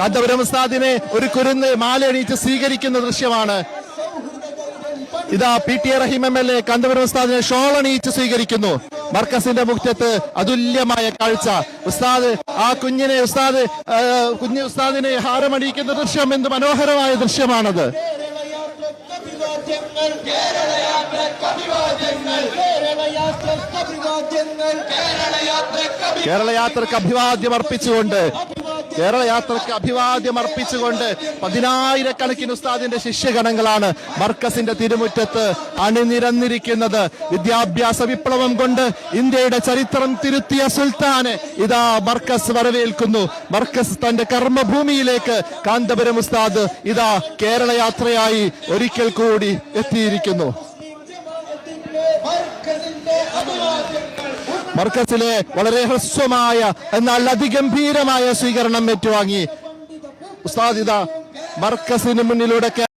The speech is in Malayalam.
കാന്തപുരം ഉസ്താദിനെ ഒരു കുരുന്ന് മാലയണിയിച്ച് സ്വീകരിക്കുന്ന ദൃശ്യമാണ്. ഇതാ PTA റഹീം MLA കാന്തപുരം ഉസ്താദിനെ ഷോൾ അണിയിച്ച് സ്വീകരിക്കുന്നു. മർക്കസിന്റെ മുറ്റത്ത് അതുല്യമായ കാഴ്ച. ഉസ്താദ് ആ കുഞ്ഞു ഉസ്താദിനെ ഹാരമണിയിക്കുന്ന ദൃശ്യം എന്ത് മനോഹരമായ ദൃശ്യമാണത്. കേരളയാത്രക്ക് അഭിവാദ്യം അർപ്പിച്ചുകൊണ്ട് പതിനായിരക്കണക്കിന് ഉസ്താദിന്റെ ശിഷ്യഗണങ്ങളാണ് മർക്കസിന്റെ തിരുമുറ്റത്ത് അണിനിരന്നിരിക്കുന്നത്. വിദ്യാഭ്യാസ വിപ്ലവം കൊണ്ട് ഇന്ത്യയുടെ ചരിത്രം തിരുത്തിയ സുൽത്താനെ ഇതാ മർക്കസ് വരവേൽക്കുന്നു. മർക്കസ് തന്റെ കർമ്മഭൂമിയിലേക്ക് കാന്തപുരം ഉസ്താദ് ഇതാ കേരളയാത്രയായി ഒരിക്കൽ കൂടി എത്തിയിരിക്കുന്നു. മർക്കസിലെ വളരെ ഹ്രസ്വമായ എന്നാൽ അതിഗംഭീരമായ സ്വീകരണം ഏറ്റുവാങ്ങി ഉസ്താദ് ഇതാ മർക്കസിന് മുന്നിലൂടെ